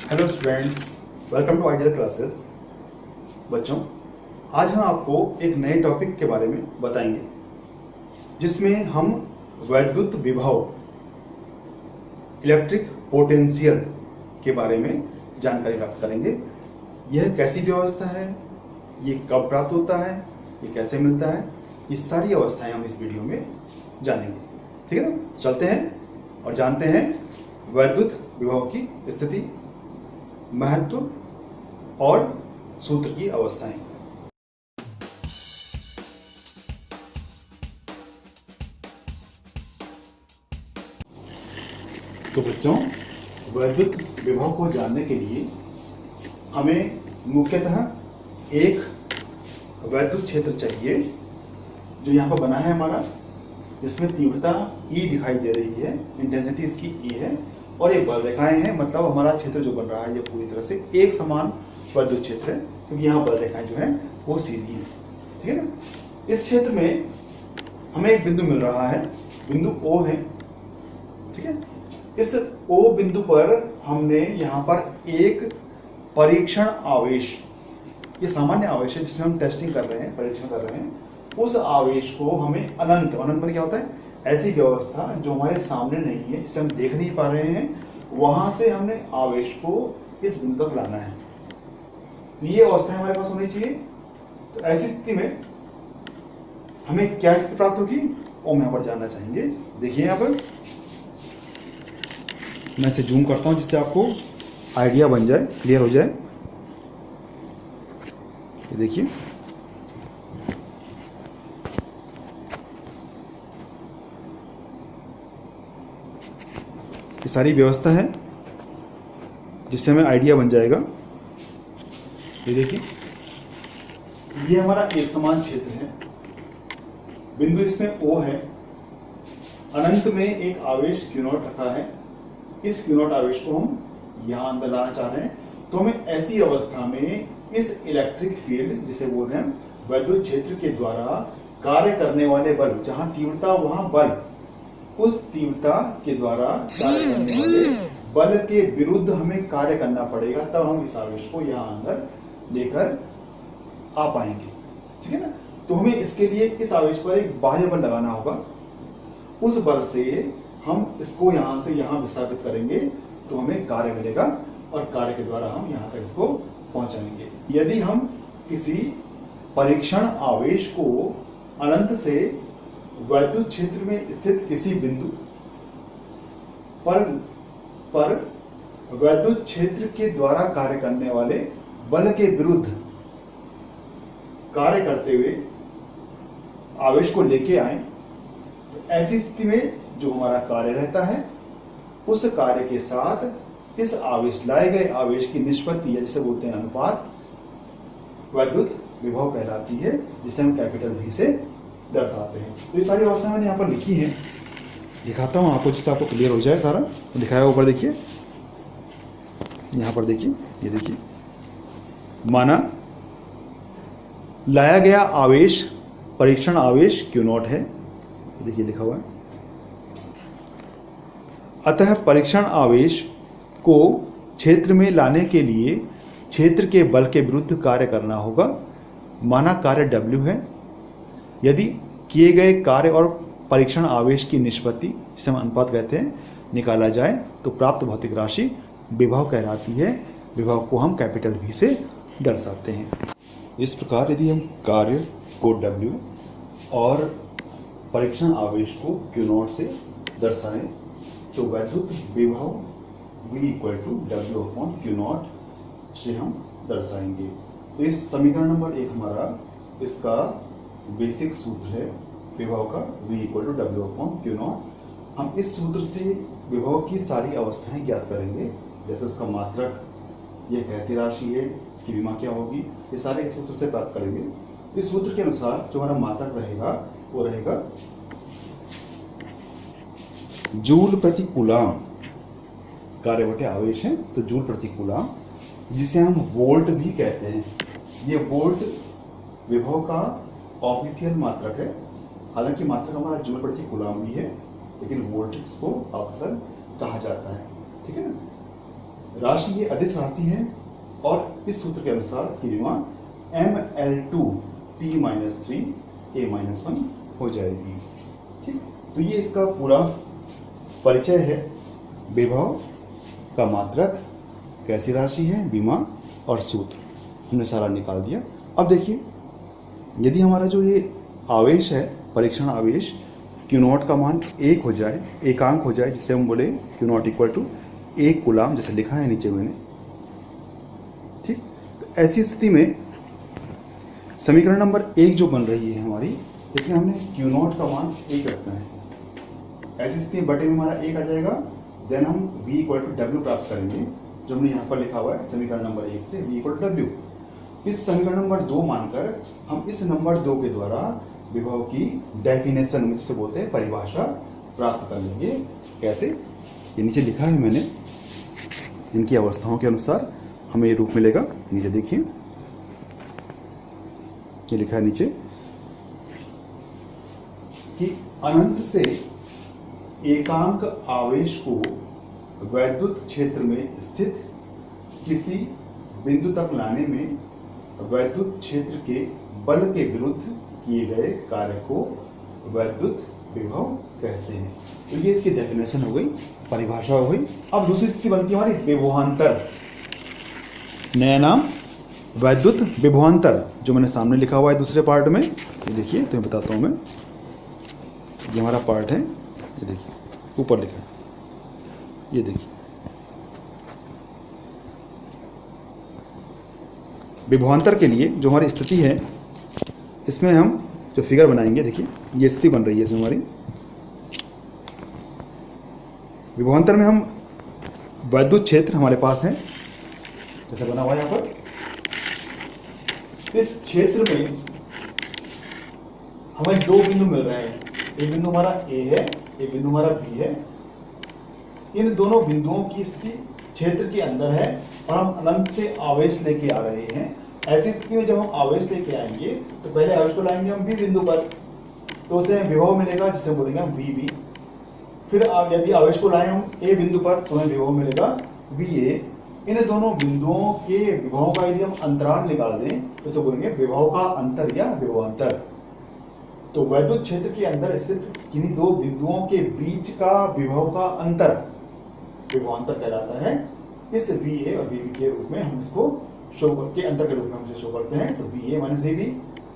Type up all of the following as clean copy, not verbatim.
Hello students, welcome to ideal classes. बच्चों, आज हम आपको एक नए टॉपिक के बारे में बताएंगे जिसमें हम वैद्युत विभव इलेक्ट्रिक पोटेंशियल के बारे में जानकारी प्राप्त करेंगे। यह कैसी व्यवस्था है, ये कब प्राप्त होता है, ये कैसे मिलता है, ये सारी अवस्थाएं हम इस वीडियो में जानेंगे। ठीक है ना? चलते हैं और जानते हैं वैद्युत विभव की स्थिति, महत्व और सूत्र की अवस्थाएं। तो बच्चों, वैद्युत विभव को जानने के लिए हमें मुख्यतः एक वैद्युत क्षेत्र चाहिए जो यहाँ पर बना है हमारा, जिसमें तीव्रता E दिखाई दे रही है, इंटेंसिटी इसकी E है और ये बल रेखाएं हैं। मतलब हमारा क्षेत्र जो बन रहा है ये पूरी तरह से एक समान वैद्युत क्षेत्र है, क्योंकि यहाँ बल रेखाएं जो है वो सीधी है। ठीक है ना? इस क्षेत्र में हमें एक बिंदु मिल रहा है, बिंदु O है। ठीक है? इस O बिंदु पर हमने यहाँ पर एक परीक्षण आवेश, ये सामान्य आवेश है जिसमें हम टेस्टिंग कर रहे हैं, परीक्षण कर रहे हैं, उस आवेश को हमें अनंत में क्या होता है, ऐसी व्यवस्था जो हमारे सामने नहीं है, जिसे हम देख नहीं पा रहे हैं, वहां से हमने आवेश को इस बिंदु तक लाना है। तो ये अवस्था हमारे पास होनी चाहिए। तो ऐसी स्थिति में हमें क्या स्थिति प्राप्त होगी, वो हम यहां पर जानना चाहेंगे। देखिए यहां पर मैं इसे जूम करता हूं जिससे आपको आइडिया बन जाए, क्लियर हो जाए। ये देखिए, ये सारी व्यवस्था है जिससे हमें आइडिया बन जाएगा। ये देखिए, ये हमारा एक समान क्षेत्र है, बिंदु इसमें O है, अनंत में एक आवेश Q0 रखा है। इस Q0 आवेश को हम यहां अंदर लाना चाह रहे हैं। तो हमें ऐसी अवस्था में इस इलेक्ट्रिक फील्ड, जिसे बोल रहे हैं वैद्युत क्षेत्र के द्वारा कार्य करने वाले बल, जहां तीव्रता वहां बल, उस तीव्रता के द्वारा कार्य करने वाले बल के विरुद्ध हमें कार्य करना पड़ेगा, तब हम इस आवेश को यहां अंदर लेकर आ पाएंगे। ठीक है ना? तो हमें इसके लिए इस आवेश पर एक बाह्य बल लगाना होगा। उस बल से हम इसको यहां से यहां विस्थापित करेंगे तो हमें कार्य मिलेगा और कार्य के द्वारा हम यहां तक इसको पहुंचाएंगे। यदि हम किसी परीक्षण आवेश को अनंत से वैद्युत क्षेत्र में स्थित किसी बिंदु पर वैद्युत क्षेत्र के द्वारा कार्य करने वाले बल के विरुद्ध कार्य करते हुए आवेश को लेके आए, तो ऐसी स्थिति में जो हमारा कार्य रहता है, उस कार्य के साथ इस आवेश, लाए गए आवेश की निष्पत्ति, जिसे बोलते हैं अनुपात, वैद्युत विभव कहलाती है, जिसे हम कैपिटल V से दर्शाते हैं। तो ये सारी अवस्था मैंने यहाँ पर लिखी है, दिखाता हूँ आपको जिससे आपको क्लियर हो जाए सारा। तो दिखाया ऊपर देखिए, यहाँ पर देखिए, ये देखिए, माना लाया गया आवेश परीक्षण आवेश Q0 है, देखिए लिखा हुआ है। अतः परीक्षण आवेश को क्षेत्र में लाने के लिए क्षेत्र के बल के विरुद्ध कार्य करना होगा। माना कार्य W है। यदि किए गए कार्य और परीक्षण आवेश की निष्पत्ति, जिसे हम अनुपात कहते हैं, निकाला जाए तो प्राप्त भौतिक राशि विभव कहलाती है। विभव को हम कैपिटल V से दर्शाते हैं। इस प्रकार यदि हम कार्य को W और परीक्षण आवेश को Q0 से दर्शाएं तो वैद्युत विभव V = W/Q0 से हम दर्शाएंगे। तो इस समीकरण नंबर 1 हमारा इसका बेसिक सूत्र है विभव का, V = W/Q0। हम इस सूत्र से विभव की सारी अवस्थाएं ज्ञात करेंगे, जैसे उसका मात्रक, ये कैसी राशि है, इसकी विमा क्या होगी, ये सारे इस सूत्र से प्राप्त करेंगे। इस सूत्र के अनुसार जो हमारा मात्रक रहेगा वो रहेगा जूल प्रति कूलम। कार्य बटे आवेश है तो जूल प्रति कूलम, जिसे हम वोल्ट भी कहते हैं। ये वोल्ट विभव का ऑफिशियल मात्रक है। हालांकि मात्रक हमारा जूल प्रति कूलम भी है, लेकिन वोल्ट को अक्सर कहा जाता है। ठीक है ना? राशि ये अदिश राशि है और इस सूत्र के अनुसार इसकी विमा ml2t-3a-1 हो जाएगी। ठीक, तो ये इसका पूरा परिचय है। विभव का मात्रक, कैसी राशि है, विमा और सूत्र हमने सारा निकाल दिया। अब देखिए, यदि हमारा जो ये आवेश है, परीक्षण आवेश, Q0 का मान 1 हो जाए, एकांक हो जाए, जिसे हम बोले Q0 इक्वल टू 1 कूलाम, जैसे लिखा है नीचे मैंने। ठीक, तो ऐसी स्थिति में समीकरण नंबर 1 जो बन रही है हमारी, इसमें हमने Q0 का मान 1 रखना है। ऐसी स्थिति में बटे में हमारा 1 आ जाएगा। देन हम V इक्वल टू W प्राप्त करेंगे, जो हमने यहाँ पर लिखा हुआ है समीकरण नंबर 1 से V इक्वल टू W। इस समीकरण नंबर 2 मानकर हम इस नंबर 2 के द्वारा विभव की डेफिनेशन, जिसे बोलते हैं परिभाषा, प्राप्त कर लेंगे। कैसे? ये नीचे लिखा है मैंने, इनकी अवस्थाओं के अनुसार हमें ये रूप मिलेगा। नीचे देखिए, ये लिखा है नीचे कि अनंत से एकांक आवेश को वैद्युत क्षेत्र में स्थित किसी बिंदु तक लाने में वैद्युत क्षेत्र के बल के विरुद्ध किए गए कार्य को वैद्युत विभव कहते हैं। तो ये इसकी डेफिनेशन हो गई, परिभाषा हो गई। अब दूसरी स्थिति बनती है हमारी विभवांतर। नया नाम वैद्युत विभवांतर, जो मैंने सामने लिखा हुआ है दूसरे पार्ट में। ये देखिए, तो मैं बताता हूं मैं, ये हमारा पार्ट है, ये देखिए ऊपर लिखा है, ये देखिए विभवांतर के लिए जो हमारी स्थिति है, इसमें हम जो फिगर बनाएंगे, देखिए ये स्थिति बन रही है इसमें हमारी। विभवांतर में हम वैद्युत क्षेत्र हमारे पास है, जैसे बना हुआ है यहाँ पर। इस क्षेत्र में हमें 2 बिंदु मिल रहे हैं। एक बिंदु हमारा A है, एक बिंदु हमारा B है। इन दोनों बिंदुओं की स्थिति क्षेत्र के अंदर है और हम अनंत से आवेश लेके आ रहे हैं। ऐसी स्थिति में जब हम आवेश लेके आएंगे तो पहले आवेश को लाएंगे हम B बिंदु पर, तो उसे विभव मिलेगा, जिसे बोलेंगे हम VB। फिर यदि आवेश को लाए हम A बिंदु पर तो हमें विभव मिलेगा VA। इन दोनों बिंदुओं के विभव का यदि हम अंतराल निकाल दें तो उसे बोलेंगे विभव का अंतर या विभवांतर। तो वैद्युत क्षेत्र के अंदर स्थित किन्हीं 2 बिंदुओं के बीच का विभव का अंतर विभवांतर कहलाता है। इस VA और VB के रूप में हम इसको शो करके, अंतर के रूप में हम इसे शो करते हैं। तो VA माइनस VB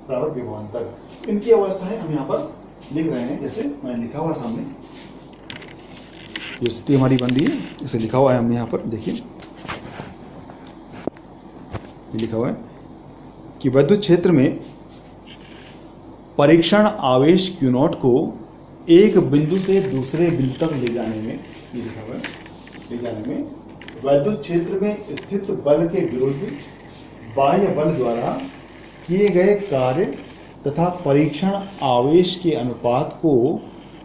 बराबर विभवांतर। इनकी अवस्थाएं हम यहाँ पर लिख रहे हैं, जैसे मैंने लिखा हुआ सामने, जो स्थिति हमारी बन रही है इसे लिखा हुआ है हमने यहाँ पर। देखिए ये लिखा हुआ है कि वैद्युत क्षेत्र में परीक्षण आवेश Q0 को एक बिंदु से दूसरे बिंदु तक ले जाने में, ये लिखा हुआ है, ले जाने में वैद्युत क्षेत्र में स्थित बल के विरुद्ध बाह्य बल द्वारा किए गए कार्य तथा परीक्षण आवेश के अनुपात को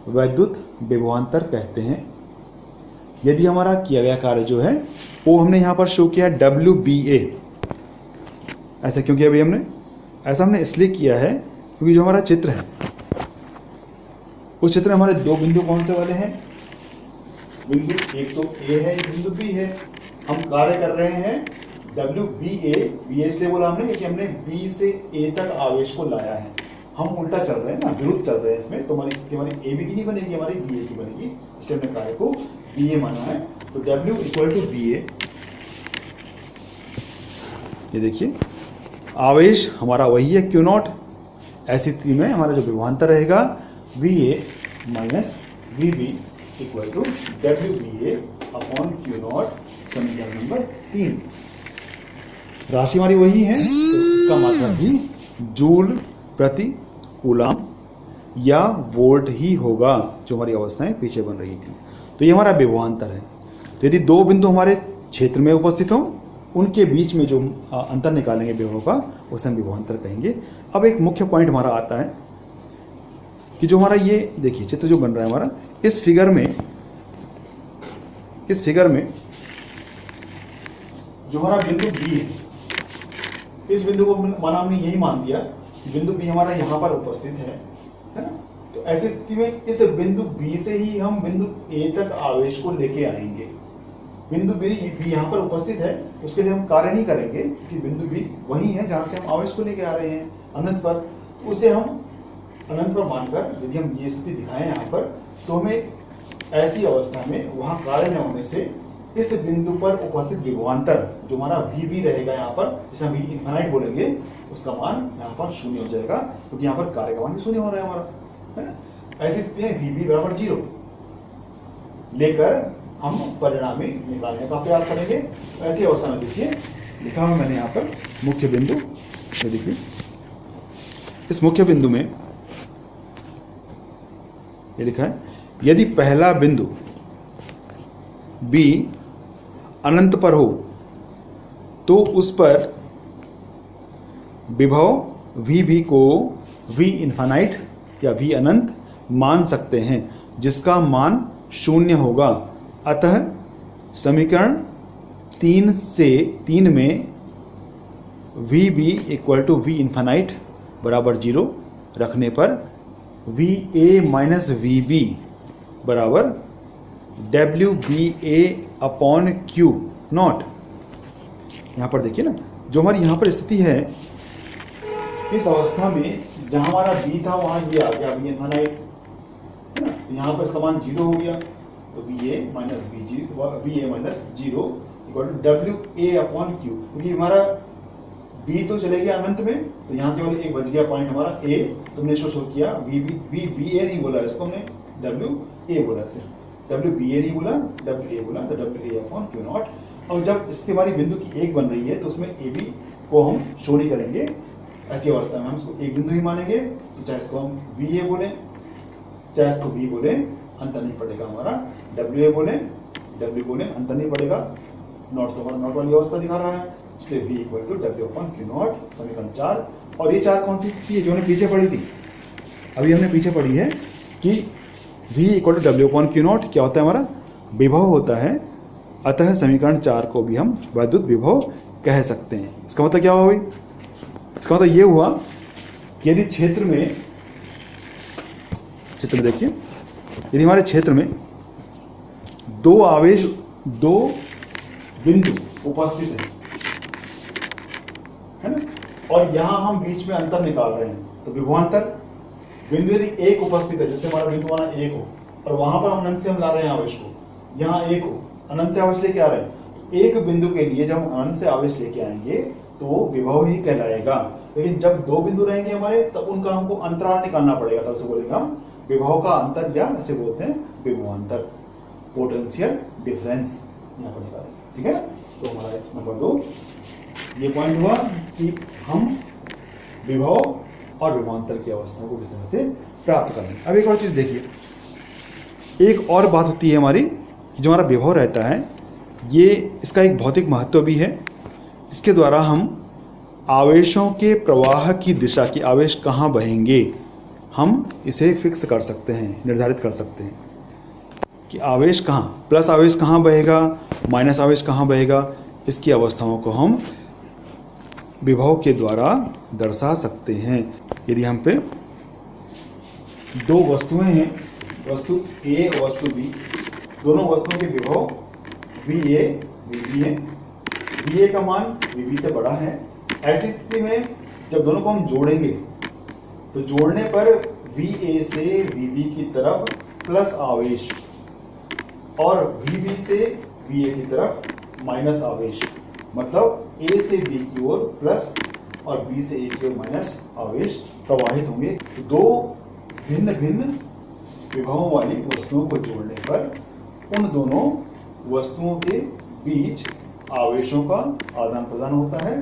वैद्युत विभवांतर कहते हैं। यदि हमारा किया गया कार्य जो है वो हमने यहाँ पर शो किया WBA। ऐसा क्यों किया भाई हमने? ऐसा हमने इसलिए किया है क्योंकि जो हमारा चित्र है, उस चित्र में हमारे 2 बिंदु कौन से वाले हैं? बिंदु एक तो A है, एक बिंदु B है। हम कार्य कर रहे हैं WBA। BA इसलिए बोला हमने क्योंकि हमने B से A तक आवेश को लाया है। हम उल्टा चल रहे हैं ना, विरुद्ध चल रहे हैं इसमें, तो हमारी स्थिति हमारी AB की नहीं बनेगी, हमारी BA की बनेगी। इसलिए हमने कार्य को BA माना है। तो W इक्वल टू BA। ये देखिए आवेश हमारा वही है Q0। ऐसी स्थिति में हमारा जो विभवांतर रहेगा VA minus VB equal to WBA upon Q0, समीकरण नंबर 3। राशि हमारी वही है, तो इसका मात्रक भी जूल प्रति कूलाम या वोल्ट ही होगा, जो हमारी अवस्थाएं पीछे बन रही थी। तो ये हमारा विभवांतर है। तो यदि 2 बिंदु हमारे क्षेत्र में उपस्थित हो, उनके बीच में जो अंतर निकालेंगे विभव का, उसे हम विभवांतर कहेंगे। अब एक मुख्य पॉइंट हमारा आता है कि जो हमारा ये देखिए चित्र जो बन रहा है हमारा, इस फिगर में जो हमारा बिंदु B है, इस बिंदु को माना हमने यही मान दिया कि बिंदु B हमारा यहाँ पर उपस्थित है ना। तो ऐसी स्थिति में इस बिंदु B से ही हम बिंदु A तक आवेश को लेके आएंगे। बिंदु बी यहाँ पर उपस्थित है, उसके लिए हम कार्य नहीं करेंगे कि बिंदु बी वही है जहां से हम आवेश को लेके आ रहे हैं अनंत पर, उसे हम अनंत पर मानकर यदि हम ये स्थिति दिखाएं यहाँ पर, तो हमें ऐसी अवस्था में वहां कार्य न होने से इस बिंदु पर उपस्थित विभवांतर जो हमारा VB रहेगा यहाँ पर, जिसे हम V इनफाइनाइट बोलेंगे, उसका मान यहाँ पर शून्य हो जाएगा, क्योंकि यहाँ पर कार्य का मान भी शून्य हो रहा है हमारा, है ना। ऐसी स्थिति में VB बराबर 0 लेकर हम परिणामी निकालने का प्रयास करेंगे। ऐसी अवस्था में देखिए लिखा हुआ मैंने यहाँ पर मुख्य बिंदु, ये देखिए इस मुख्य बिंदु में ये लिखा है, यदि पहला बिंदु B अनंत पर हो तो उस पर विभव VB को V इनफाइनाइट या V अनंत मान सकते हैं, जिसका मान शून्य होगा। अतः समीकरण 3 में VB equal to V infinite बराबर 0 रखने पर VA माइनस VB बराबर WBA अपॉन Q नॉट। यहाँ पर देखिए ना, जो हमारी यहाँ पर स्थिति है, इस अवस्था में जहाँ हमारा B था वहाँ ये आ गया V इनफाइनाइट, है ना। यहाँ पर इसका मान 0 हो गया, तो VA minus zero equal to WA upon Q, क्योंकि हमारा B तो चले गया अनंत में, तो यहाँ केवल एक बच गया पॉइंट हमारा A, तुमने इसको शो किया VBA नहीं बोला, इसको हमने WA बोला, सिर्फ WBA नहीं बोला, WA बोला, तो WA अपॉन Q नॉट। और जब इसकी हमारी बिंदु की एक बन रही है तो उसमें AB को हम शो नहीं करेंगे, ऐसी अवस्था में हम इसको एक बिंदु ही मानेंगे, तो चाहे इसको हम VA बोले चाहे इसको B बोले, अंतर नहीं पड़ेगा हमारा, WA बोले W बोले, अंतर नहीं पड़ेगा, नॉट तो हमारा नॉट वाली अवस्था दिखा रहा है, इसलिए V equal to W upon Q nought, समीकरण 4। और ये 4 कौन सी स्थिति है जो हमने पीछे पढ़ी थी, अभी हमने पीछे पढ़ी है कि V equal to W upon Q nought क्या होता है, हमारा विभव होता है। अतः समीकरण 4 को भी हम वैद्युत विभव कह सकते हैं। इसका मतलब क्या हुआ, इसका मतलब ये हुआ कि यदि चित्र में देखिए, यदि हमारे क्षेत्र में दो बिंदु उपस्थित है ना, और यहां हम बीच में अंतर निकाल रहे हैं, तो विभवांतर बिंदु यदि एक उपस्थित है, जैसे हमारा बिंदु हमारा एक हो, और वहां पर हम अनंत से हम ला रहे हैं आवेश को, यहाँ एक हो, अनंत से आवेश लेके आ रहे हैं, तो एक बिंदु के लिए जब हम अनंत से आवेश लेके आएंगे तो विभव ही कहलाएगा। लेकिन जब दो बिंदु रहेंगे हमारे, तब उनका हमको अंतराल निकालना पड़ेगा, तब से बोलेंगे हम विभव का अंतर, या इसे बोलते हैं विभवांतर, पोटेंशियल डिफरेंस यहाँ पर निकालेंगे, ठीक है ना। तो हमारा नंबर 2 ये पॉइंट हुआ कि हम विभव और विभवांतर की अवस्था को किस तरह से प्राप्त करेंगे। अब एक और चीज देखिए, एक और बात होती है हमारी कि जो हमारा विभव रहता है, ये इसका एक भौतिक महत्व भी है। इसके द्वारा हम आवेशों के प्रवाह की दिशा की, आवेश कहाँ बहेंगे, हम इसे फिक्स कर सकते हैं, निर्धारित कर सकते हैं कि आवेश कहाँ, प्लस आवेश कहाँ बहेगा, माइनस आवेश कहाँ बहेगा। इसकी अवस्थाओं को हम विभव के द्वारा दर्शा सकते हैं। यदि हम पे दो वस्तुएं हैं, वस्तु A और वस्तु B, दोनों वस्तुओं के विभव VA VB है, VA का मान VB से बड़ा है। ऐसी स्थिति में जब दोनों को हम जोड़ेंगे तो जोड़ने पर VA से VB की तरफ प्लस आवेश और VB से VA की तरफ माइनस आवेश, मतलब A से B की ओर प्लस और B से A की ओर माइनस आवेश प्रवाहित होंगे। तो दो भिन्न भिन्न विभवों वाली वस्तुओं को जोड़ने पर उन दोनों वस्तुओं के बीच आवेशों का आदान प्रदान होता है,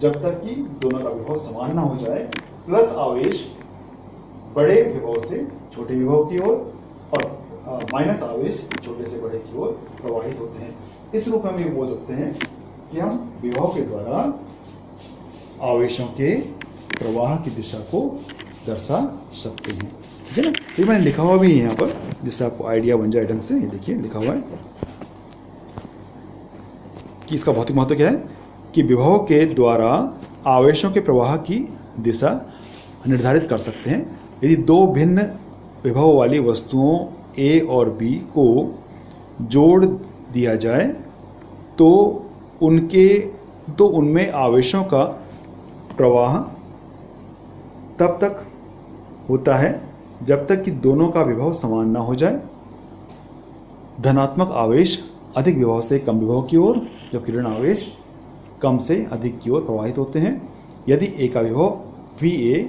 जब तक कि दोनों का विभव समान ना हो जाए। प्लस आवेश बड़े विभव से छोटे विभव की ओर और माइनस आवेश छोटे से बड़े की ओर प्रवाहित होते हैं। इस रूप में हम ये बोल सकते हैं कि हम विभव के द्वारा आवेशों के प्रवाह की दिशा को दर्शा सकते हैं, ठीक है ना। ये मैंने लिखा हुआ भी है यहाँ पर, जिससे आपको आइडिया बन जाए ढंग से। ये देखिए लिखा हुआ है कि इसका भौतिक महत्व क्या है कि विभव के द्वारा आवेशों के प्रवाह की दिशा निर्धारित कर सकते हैं। यदि दो भिन्न विभव वाली वस्तुओं A और B को जोड़ दिया जाए तो उनमें आवेशों का प्रवाह तब तक होता है जब तक कि दोनों का विभव समान ना हो जाए। धनात्मक आवेश अधिक विभव से कम विभव की ओर, जबकि ऋण आवेश कम से अधिक की ओर प्रवाहित होते हैं। यदि ए का विभव VA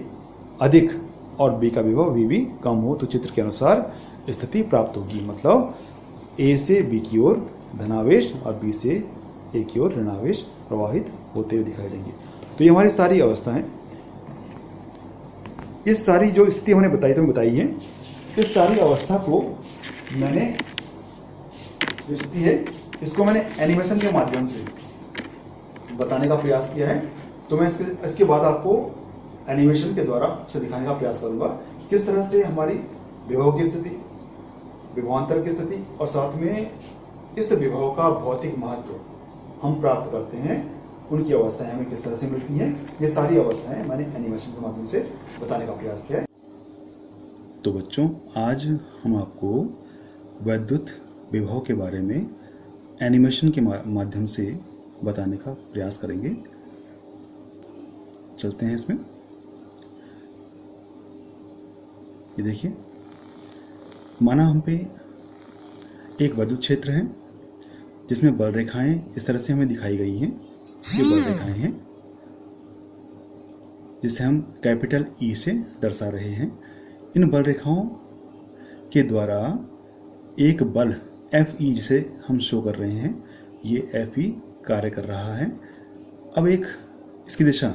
अधिक और B का विभव VB कम हो तो चित्र के अनुसार स्थिति प्राप्त होगी। मतलब A से B की ओर धनावेश और B से A की ओर ऋणावेश प्रवाहित होते हुए दिखाई देंगे। तो ये हमारी सारी अवस्थाएं, इस सारी जो स्थिति हमने बताई तो बताई है, इस सारी अवस्था को मैंने, जो स्थिति है इसको मैंने एनिमेशन के माध्यम से बताने का प्रयास किया है। तो मैं इसके बाद आपको एनिमेशन के द्वारा उसे दिखाने का प्रयास करूंगा कि किस तरह से हमारी विभव की स्थिति, विभवांतर की स्थिति और साथ में इस विभव का भौतिक महत्व हम प्राप्त करते हैं, उनकी अवस्थाएं हमें किस तरह से मिलती हैं। ये सारी अवस्थाएं मैंने एनिमेशन के माध्यम से बताने का प्रयास किया है। तो बच्चों, आज हम आपको वैद्युत विभव के बारे में एनिमेशन के माध्यम से बताने का प्रयास करेंगे। चलते हैं इसमें। ये देखिए, माना हम पे एक वैद्युत क्षेत्र है जिसमें बल रेखाएं इस तरह से हमें दिखाई गई हैं। ये बल रेखाएं हैं जिसे हम कैपिटल E से दर्शा रहे हैं। इन बल रेखाओं के द्वारा एक बल FE जिसे हम शो कर रहे हैं, ये FE कार्य कर रहा है। अब एक इसकी दिशा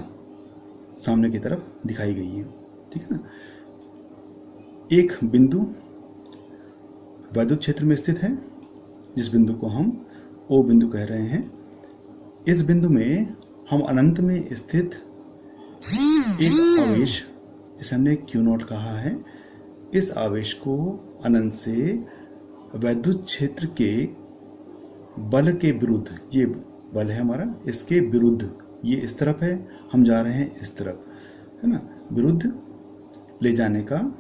सामने की तरफ दिखाई गई है, ठीक है ना। एक बिंदु वैद्युत क्षेत्र में स्थित है जिस बिंदु को हम O बिंदु कह रहे हैं। इस बिंदु में हम अनंत में स्थित एक आवेश जिसे हमने Q0 कहा है, इस आवेश को अनंत से वैद्युत क्षेत्र के बल के विरुद्ध, ये बल है हमारा, इसके विरुद्ध, ये इस तरफ है, हम जा रहे हैं इस तरफ, है ना, विरुद्ध ले जाने का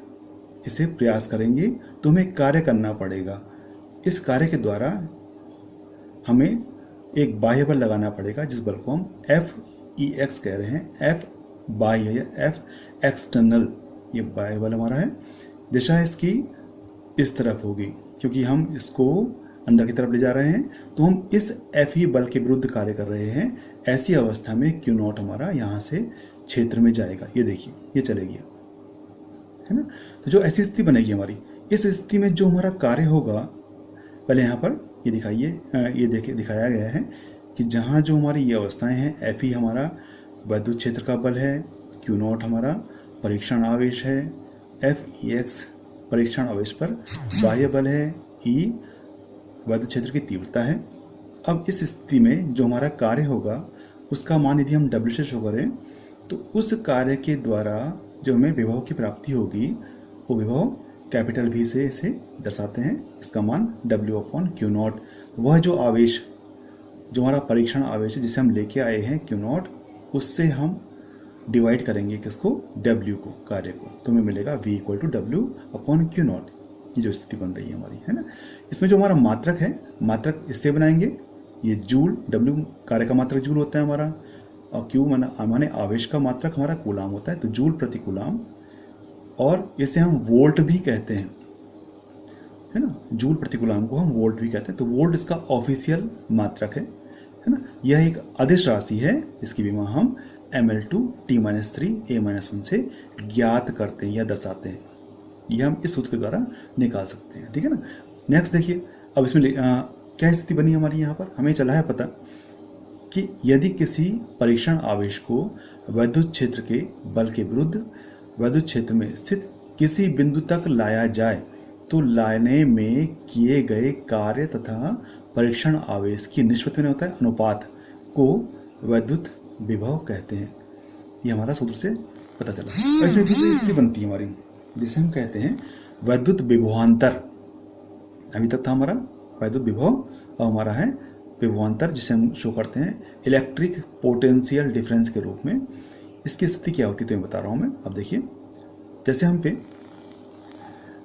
इसे प्रयास करेंगे। तो हमें कार्य करना पड़ेगा। इस कार्य के द्वारा हमें एक बाह्य बल लगाना पड़ेगा जिस बल को हम FEX कह रहे हैं। F बाह्य या F एक्सटर्नल, ये बाह्य बल हमारा है। दिशा इसकी इस तरफ होगी क्योंकि हम इसको अंदर की तरफ ले जा रहे हैं, तो हम इस FE बल के विरुद्ध कार्य कर रहे हैं। ऐसी अवस्था में Q0 हमारा यहाँ से क्षेत्र में जाएगा। ये देखिए, ये चलेगी, है ना। तो जो ऐसी स्थिति बनेगी हमारी, इस स्थिति में जो हमारा कार्य होगा, पहले यहाँ पर ये दिखाइए, ये देखिए दिखाया गया है कि जहाँ जो हमारी ये अवस्थाएं हैं, FE हमारा वैद्युत क्षेत्र का बल है, Q0 हमारा परीक्षण आवेश है, FEX परीक्षण आवेश पर बाह्य बल है, E वैद्युत क्षेत्र की तीव्रता है। अब इस स्थिति में जो हमारा कार्य होगा उसका मान यदि हम W से शो करें तो उस कार्य के द्वारा जो हमें विभव की प्राप्ति होगी वो विभव कैपिटल V से इसे दर्शाते हैं। इसका मान W/Q0, वह जो आवेश, जो हमारा परीक्षण आवेश है जिसे हम लेके आए हैं Q0, उससे हम डिवाइड करेंगे किसको, W को, कार्य को, तो हमें मिलेगा V = W/Q0। ये जो स्थिति बन रही है हमारी, है ना। इसमें जो हमारा मात्रक है, मात्रक इससे बनाएंगे, ये जूल, W कार्य का मात्रक जूल होता है हमारा, और Q माने आवेश का मात्रक हमारा कूलाम होता है, तो जूल प्रति कूलाम, और इसे हम वोल्ट भी कहते हैं, है ना। जूल प्रति कूलाम को हम वोल्ट भी कहते हैं, तो वोल्ट इसका ऑफिशियल मात्रक है ना। यह एक अदिश राशि है जिसकी विमा हम mL2T-3A-1 से ज्ञात करते हैं या दर्शाते हैं। यह हम इस सूत्र के द्वारा निकाल सकते हैं, ठीक है ना। नेक्स्ट देखिए, अब इसमें क्या स्थिति बनी हमारी, यहाँ पर हमें चला है पता कि यदि किसी परीक्षण आवेश को वैद्युत क्षेत्र के बल के विरुद्ध वैद्युत क्षेत्र में स्थित किसी बिंदु तक लाया जाए तो लाने में किए गए कार्य तथा परीक्षण आवेश की निष्पत्ति में होता है अनुपात को वैद्युत विभव कहते हैं। ये हमारा सूत्र से पता चला। इसमें दूसरी स्थिति बनती है हमारी जिसे हम कहते हैं वैद्युत विभवांतर। अभी तक था हमारा वैद्युत विभव, और हमारा है विभवांतर जिसे हम शो करते हैं इलेक्ट्रिक पोटेंशियल डिफरेंस के रूप में। इसकी स्थिति क्या होती है तो मैं बता रहा हूँ मैं। अब देखिए, जैसे हम पे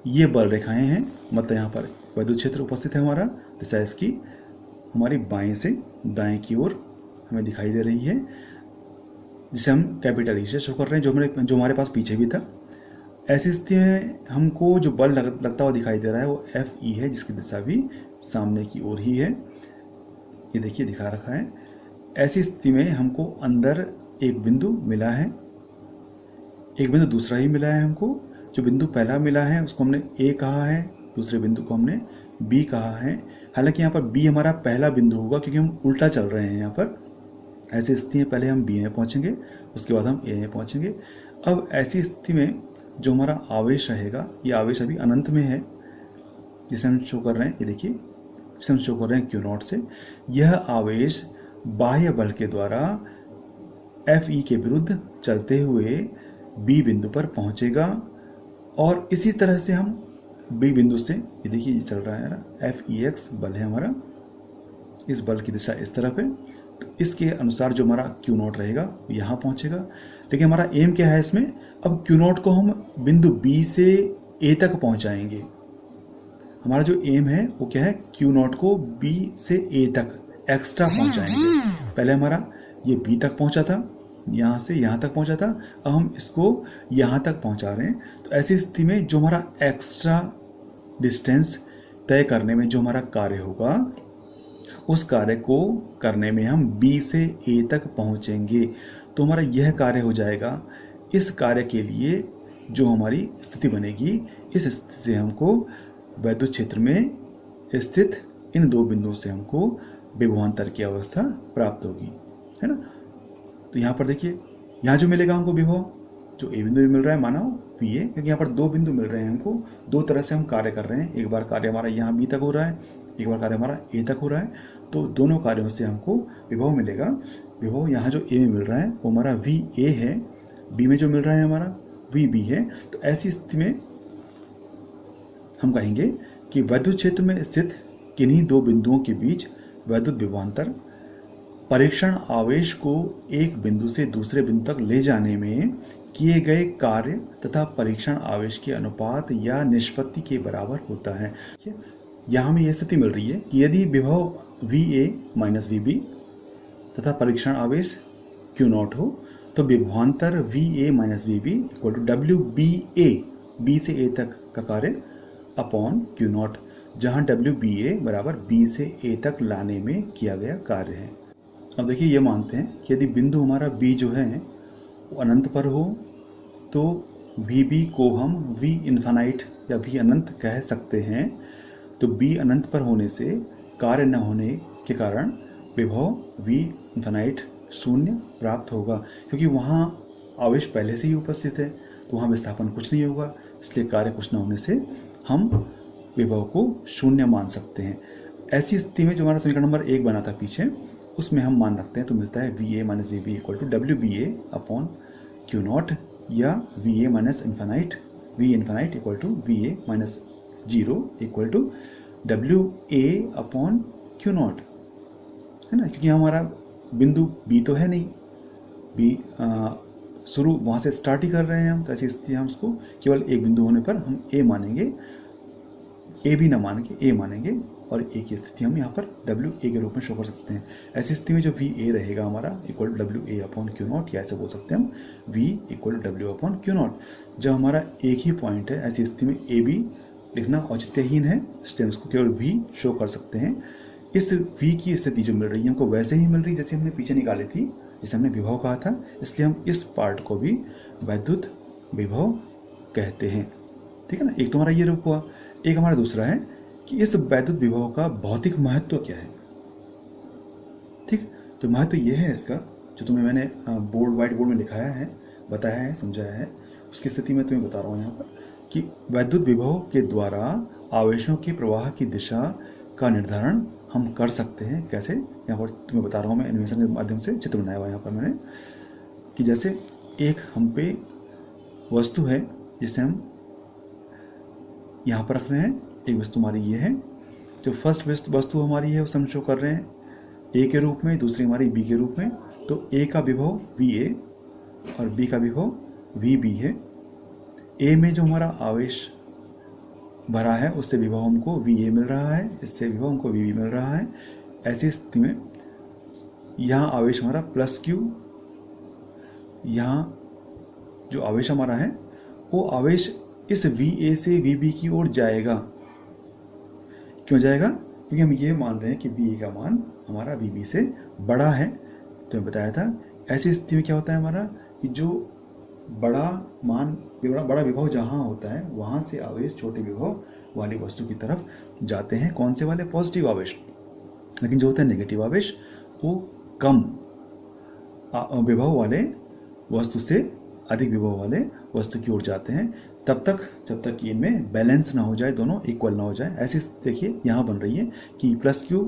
ये बल रेखाएं हैं, मतलब यहाँ पर वैद्युत क्षेत्र उपस्थित है हमारा, दिशा इसकी हमारी बाएं से दाएं की ओर हमें दिखाई दे रही है, जिसे हम कैपिटल ई से शो कर रहे हैं, जो हमारे पास पीछे भी था। ऐसी स्थिति में हमको जो बल लगता हुआ दिखाई दे रहा है वो एफ ई है, जिसकी दिशा भी सामने की ओर ही है। ये देखिए दिखा रखा है। ऐसी स्थिति में हमको अंदर एक बिंदु मिला है, एक बिंदु दूसरा ही मिला है हमको। जो बिंदु पहला मिला है उसको हमने ए कहा है, दूसरे बिंदु को हमने बी कहा है। हालांकि यहाँ पर बी हमारा पहला बिंदु होगा क्योंकि हम उल्टा चल रहे हैं यहाँ पर। ऐसी स्थिति में पहले हम बी में पहुँचेंगे, उसके बाद हम ए में पहुँचेंगे। अब ऐसी स्थिति में जो हमारा आवेश रहेगा, ये आवेश अभी अनंत में है, जिसे हम शो कर रहे हैं, ये देखिए, जिसे हम शो कर रहे हैं क्यू नॉट से। यह आवेश बाह्य बल के द्वारा एफ ई के विरुद्ध चलते हुए बी बिंदु पर पहुंचेगा और इसी तरह से हम बी बिंदु से, ये देखिए ये चल रहा है ना, एफ ई एक्स बल है हमारा, इस बल की दिशा इस तरफ है, तो इसके अनुसार जो हमारा क्यू नॉट रहेगा यहाँ पहुंचेगा। लेकिन हमारा एम क्या है इसमें, अब क्यू नॉट को हम बिंदु बी से ए तक पहुंचाएंगे। हमारा जो एम है वो क्या है, क्यू नॉट को बी से ए तक एक्स्ट्रा पहुंचाएंगे। पहले हमारा ये बी तक पहुंचा था, यहाँ से यहाँ तक पहुंचा था, अब हम इसको यहाँ तक पहुंचा रहे हैं। तो ऐसी स्थिति में जो हमारा एक्स्ट्रा डिस्टेंस तय करने में जो हमारा कार्य होगा, उस कार्य को करने में हम बी से ए तक पहुंचेंगे। तो हमारा यह कार्य हो जाएगा। इस कार्य के लिए जो हमारी स्थिति बनेगी, इस स्थिति से हमको वैद्युत क्षेत्र में स्थित इन दो बिंदुओं से हमको विभवांतर की अवस्था प्राप्त होगी, है ना। तो यहाँ पर देखिए, यहाँ जो मिलेगा हमको विभव, जो ए बिंदु में मिल रहा है माना पी ए, क्योंकि यहाँ पर दो बिंदु मिल रहे हैं हमको, दो तरह से हम कार्य कर रहे हैं। एक बार कार्य हमारा यहाँ बी तक हो रहा है, एक बार कार्य हमारा ए तक हो रहा है। तो दोनों कार्यों से हमको विभव मिलेगा। विभव यहाँ जो ए में मिल रहा है वो हमारा वी ए है, बी में जो मिल रहा है हमारा वी बी है। तो ऐसी स्थिति में हम कहेंगे कि वैद्युत क्षेत्र में स्थित किन्हीं दो बिंदुओं के बीच वैद्युत विभवांतर परीक्षण आवेश को एक बिंदु से दूसरे बिंदु तक ले जाने में किए गए कार्य तथा परीक्षण आवेश के अनुपात या निष्पत्ति के बराबर होता है। यहाँ हमें यह स्थिति मिल रही है कि यदि विभव V A minus V B तथा परीक्षण आवेश क्यू नॉट हो, तो विभवांतर V A minus V B equal to W B A, B से ए तक का कार्य अपॉन क्यू नॉट, जहाँ डब्ल्यू बी ए बराबर बी से ए तक लाने में किया गया कार्य है। अब देखिए, ये मानते हैं कि यदि बिंदु हमारा बी जो है वो अनंत पर हो, तो वी बी को हम वी इन्फानाइट या वी अनंत कह सकते हैं। तो बी अनंत पर होने से कार्य न होने के कारण विभव वी इन्फानाइट शून्य प्राप्त होगा, क्योंकि वहाँ आवेश पहले से ही उपस्थित है, तो वहाँ विस्थापन कुछ नहीं होगा। इसलिए कार्य कुछ न होने से हम विभव को शून्य मान सकते हैं। ऐसी स्थिति में जो हमारा समीकरण नंबर 1 बना था पीछे, उसमें हम मान रखते हैं, तो मिलता है V A minus V B equal to W B A upon Q not, या V A minus infinite, V infinite equal to V A minus zero equal to W A upon Q naught, है ना। क्योंकि हमारा बिंदु B तो है नहीं, B शुरू वहाँ से स्टार्ट ही कर रहे हैं हम, तो ऐसी स्थिति हम उसको केवल एक बिंदु होने पर हम ए मानेंगे, ए भी ना मान के ए मानेंगे, और ए की स्थिति हम यहाँ पर डब्ल्यू ए के रूप में शो कर सकते हैं। ऐसी स्थिति में जो वी ए रहेगा हमारा equal to W A upon Q not, या ऐसे बोल सकते हैं हम V equal to W upon Q nought. जब हमारा एक ही पॉइंट है, ऐसी स्थिति में ए बी लिखना औचित्यहीन है, इसलिए उसको केवल वी शो कर सकते हैं। इस वी की स्थिति जो मिल रही है हमको वैसे ही मिल रही जैसे हमने पीछे निकाली थी, जिसे हमने विभव कहा था, इसलिए हम इस पार्ट को भी वैद्युत विभव कहते हैं। ठीक है ना। एक तो हमारा ये रूप हुआ, एक हमारा दूसरा है कि इस वैद्युत विभव का भौतिक महत्व क्या है। ठीक, तो महत्व ये है इसका, जो तुम्हें मैंने व्हाइट बोर्ड में लिखाया है, बताया है, समझाया है, उसकी स्थिति में तुम्हें बता रहा हूँ यहाँ पर कि वैद्युत विभव के द्वारा आवेशों के प्रवाह की दिशा का निर्धारण हम कर सकते हैं। कैसे, यहाँ पर तुम्हें बता रहा हूँ मैं, एनिमेशन के माध्यम से चित्र बनाया हुआ यहाँ पर मैंने, कि जैसे एक हम पे वस्तु है जिसे हम यहाँ पर रख रहे हैं। एक वस्तु हमारी ये है, जो फर्स्ट वस्तु हमारी है उसे हम शो कर रहे हैं ए के रूप में, दूसरी हमारी बी के रूप में। तो ए का विभव वी ए और बी का विभव वी बी है। ए में जो हमारा आवेश भरा है उससे विभव हमको वी ए मिल रहा है, इससे विभव हमको वी बी मिल रहा है। ऐसी स्थिति में यहाँ आवेश हमारा प्लस क्यू, यहाँ जो आवेश हमारा है वो आवेश इस VA से VB की ओर जाएगा। क्यों जाएगा? क्योंकि हम ये मान रहे हैं कि VA का मान हमारा VB से बड़ा है। तो मैं बताया था ऐसी स्थिति में क्या होता है हमारा कि जो बड़ा विभव जहाँ होता है वहाँ से आवेश छोटे विभव वाली वस्तु की तरफ जाते हैं। कौन से वाले? पॉजिटिव आवेश। लेकिन जो होता है नेगेटिव आवेश वो कम विभव वाले वस्तु से अधिक विभव वाले वस्तु की ओर जाते हैं तब तक जब तक कि इनमें बैलेंस ना हो जाए, दोनों इक्वल ना हो जाए। ऐसी देखिए यहाँ बन रही है कि प्लस क्यू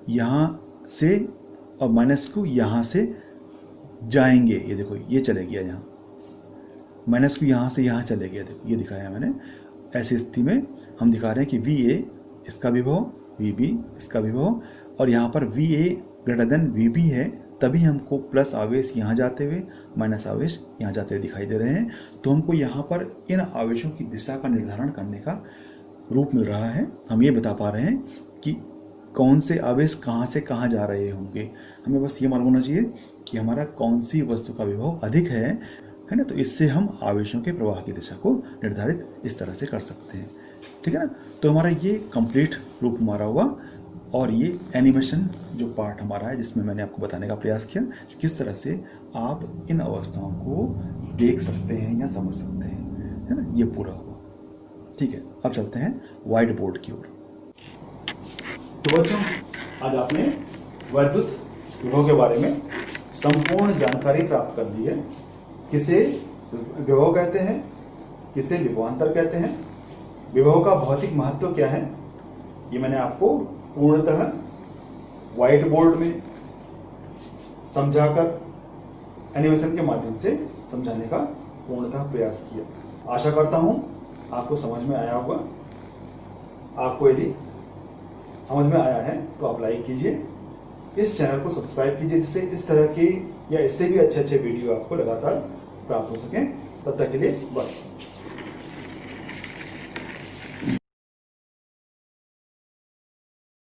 यहाँ से और माइनस क्यू यहाँ से जाएंगे। ये देखो ये चले गया, यहाँ माइनस क्यू यहाँ से यहाँ चले गया। देखो ये दिखाया है मैंने। ऐसी स्थिति में हम दिखा रहे हैं कि VA इसका विभव, VB इसका विभव, और यहाँ पर VA ग्रेटर देन VB है, तभी हमको प्लस आवेश यहाँ जाते हुए माइनस आवेश यहाँ जाते हुए दिखाई दे रहे हैं। तो हमको यहाँ पर इन आवेशों की दिशा का निर्धारण करने का रूप मिल रहा है। हम ये बता पा रहे हैं कि कौन से आवेश कहाँ से कहाँ जा रहे होंगे। हमें बस ये मालूम होना चाहिए कि हमारा कौन सी वस्तु का विभव अधिक है ना। तो इससे हम आवेशों के प्रवाह की दिशा को निर्धारित इस तरह से कर सकते हैं, ठीक है ना। तो हमारा ये कंप्लीट रूप हमारा हुआ, और ये एनिमेशन जो पार्ट हमारा है जिसमें मैंने आपको बताने का प्रयास किया किस तरह से आप इन अवस्थाओं को देख सकते हैं या समझ सकते हैं, है ना। ये पूरा हुआ, ठीक है। अब चलते हैं व्हाइट बोर्ड की ओर। तो बच्चों, आज आपने वैद्युत विभव के बारे में संपूर्ण जानकारी प्राप्त कर ली है। किसे विभव कहते हैं, किसे विभवांतर कहते हैं, विभव का भौतिक महत्व क्या है, ये मैंने आपको पूर्णतः व्हाइट बोर्ड में समझाकर एनिमेशन के माध्यम से समझाने का पूर्णतः प्रयास किया। आशा करता हूं आपको समझ में आया होगा। आपको यदि समझ में आया है तो आप लाइक कीजिए, इस चैनल को सब्सक्राइब कीजिए, जिससे इस तरह की या इससे भी अच्छे वीडियो आपको लगातार प्राप्त हो सकें। तब तक के लिए बाय।